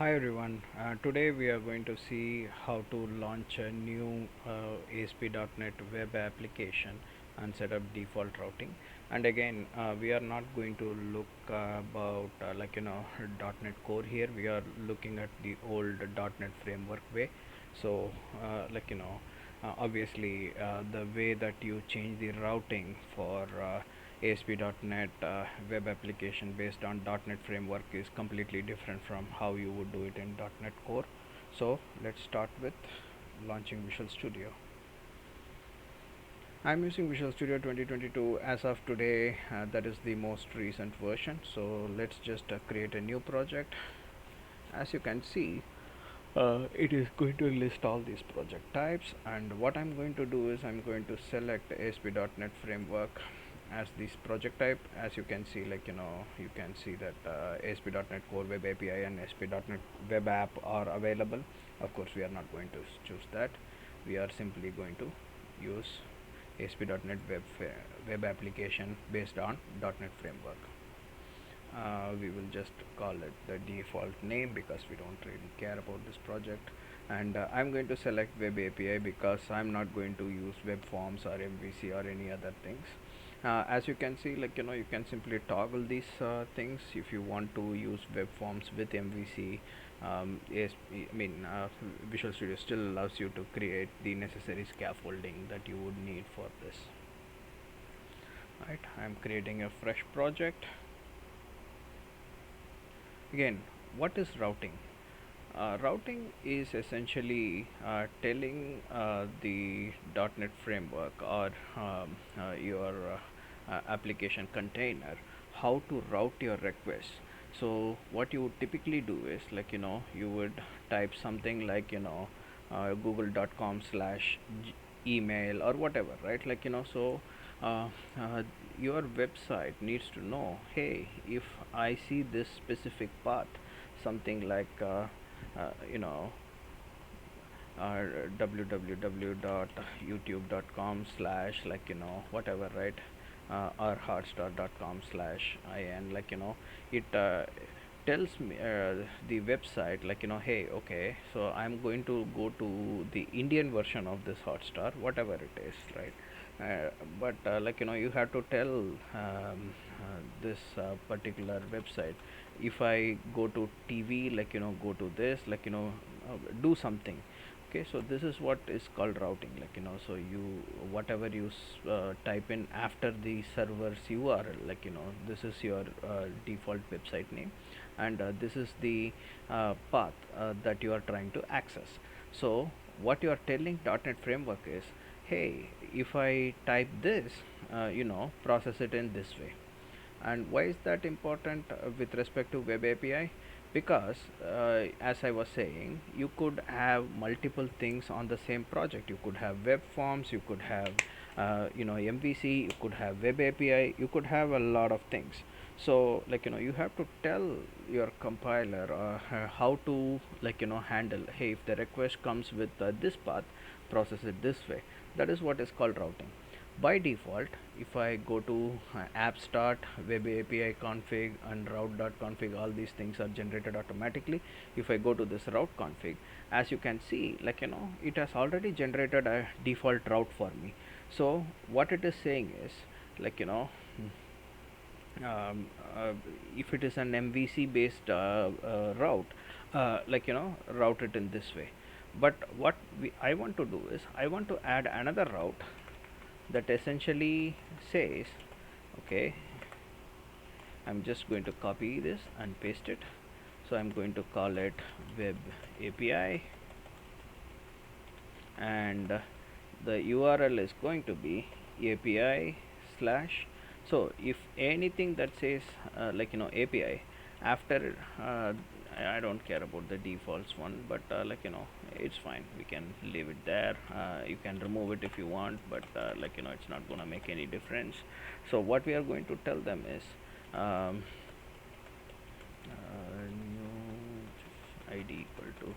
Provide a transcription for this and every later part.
Hi everyone. Today we are going to see how to launch a new ASP.NET web application and set up default routing. And again, we are not going to look about .NET Core here. We are looking at the old .NET framework way. So obviously the way that you change the routing for ASP.NET web application based on .NET framework is completely different from how you would do it in .NET Core. So let's start with launching Visual Studio. I'm using Visual Studio 2022 as of today. That is the most recent version. So let's just create a new project. As you can see, it is going to list all these project types, and what I'm going to do is I'm going to select ASP.NET framework as this project type. As you can see, you can see that ASP.NET Core Web API and ASP.NET Web App are available. Of course, we are not going to choose that. We are simply going to use ASP.NET web application based on .NET framework. We will just call it the default name because we don't really care about this project, and I'm going to select web API because I'm not going to use web forms or MVC or any other things. As you can see, you can simply toggle these things if you want to use web forms with MVC. Visual Studio still allows you to create the necessary scaffolding that you would need for this. Right, I'm creating a fresh project. Again, what is routing? Routing is essentially telling the .NET framework or your application container how to route your requests. So what you would typically do is, you would type something like google.com/email or whatever, right? So uh, uh, your website needs to know, hey, if I see this specific path, something like uh, you know www.youtube.com slash whatever, right? Or hotstar.com/in, it tells me the website, hey, okay, so I'm going to go to the Indian version of this Hotstar, whatever it is, right? But you have to tell this particular website, if I go to TV, go to this, do something. Okay, so this is what is called routing, so you, whatever you type in after the server's URL, this is your default website name, and this is the path that you are trying to access. So what you are telling .NET framework is, hey, if I type this, process it in this way. And why is that important with respect to web API? Because as I was saying, you could have multiple things on the same project. You could have web forms, you could have MVC, you could have web API, you could have a lot of things. So you have to tell your compiler how to handle, hey, if the request comes with this path, process it this way. That is what is called routing. By default, if I go to app start, web API config and route.config, all these things are generated automatically. If I go to this route config, as you can see, it has already generated a default route for me. So what it is saying is, if it is an MVC based route, route it in this way. But what I want to do is, I want to add another route that essentially says, okay, I'm just going to copy this and paste it. So I'm going to call it web API, and the URL is going to be API slash. So if anything that says API after, I don't care about the defaults one, but it's fine, we can leave it there. You can remove it if you want, but it's not gonna make any difference. So what we are going to tell them is new id equal to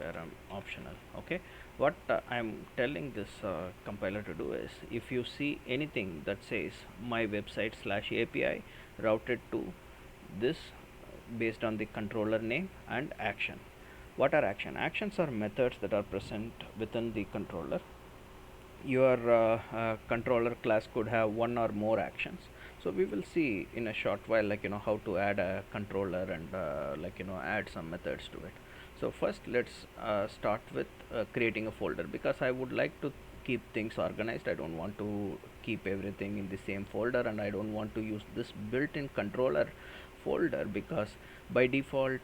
param optional. Okay, what I'm telling this compiler to do is, if you see anything that says my website/API routed to this based on the controller name and action. What are action? Actions are methods that are present within the controller. Your controller class could have one or more actions, so we will see in a short while, how to add a controller and add some methods to it. So first let's start with creating a folder, because I would like to keep things organized. I don't want to keep everything in the same folder, and I don't want to use this built-in controller folder, because by default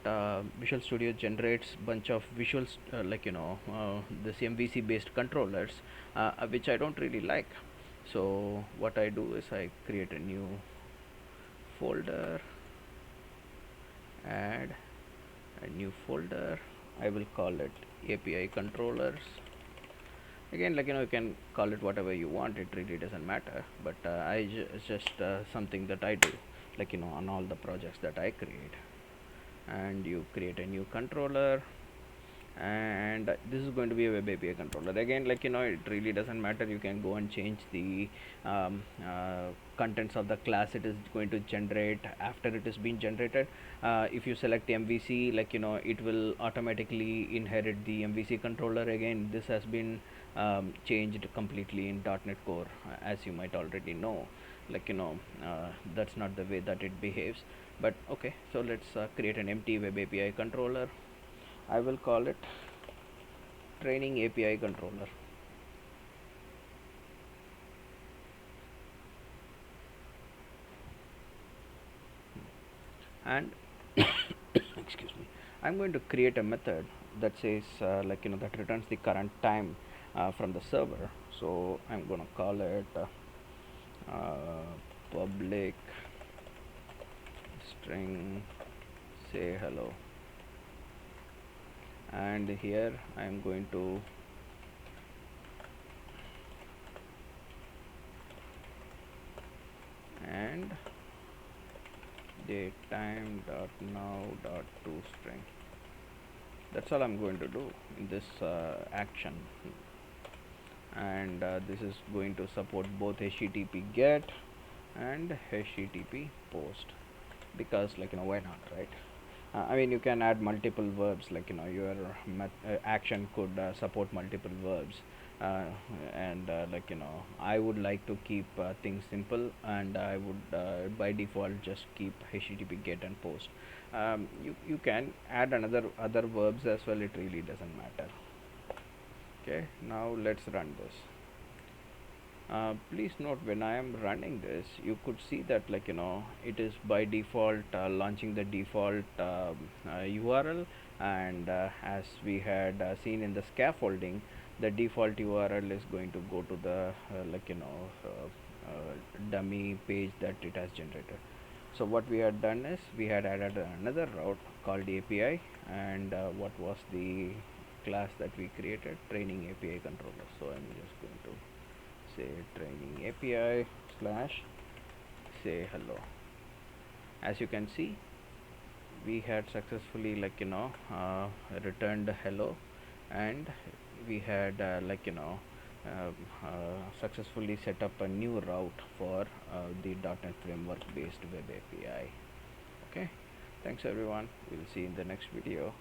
Visual Studio generates bunch of visuals, this MVC based controllers, which I don't really like. So what I do is I create a new folder, add a new folder. I will call it API controllers. Again, you can call it whatever you want, it really doesn't matter, but it's just something that I do, on all the projects that I create. And you create a new controller, and this is going to be a web API controller. Again, it really doesn't matter, you can go and change the contents of the class it is going to generate after it is being generated. If you select MVC, it will automatically inherit the MVC controller. Again, this has been changed completely in .NET Core, as you might already know. That's not the way that it behaves, but okay. So let's create an empty web API controller. I will call it training API controller. And excuse me, I'm going to create a method that says that returns the current time from the server. So I'm going to call it public string say hello, and here I am going to and datetime.now.toString. That's all I'm going to do in this action, and this is going to support both HTTP GET and HTTP POST, because why not, right? I mean, you can add multiple verbs, your action could support multiple verbs, and I would like to keep things simple, and I would by default just keep HTTP GET and POST. You can add other verbs as well, it really doesn't matter. Okay, now let's run this. Please note, when I am running this, you could see that it is by default launching the default URL, and as we had seen in the scaffolding, the default URL is going to go to the dummy page that it has generated. So what we had done is we had added another route called API, and what was the class that we created? Training API controller. So I'm just going to say training API slash say hello. As you can see, we had successfully returned hello, and we had successfully set up a new route for the .NET Framework based web API. Okay, thanks everyone, we'll see you in the next video.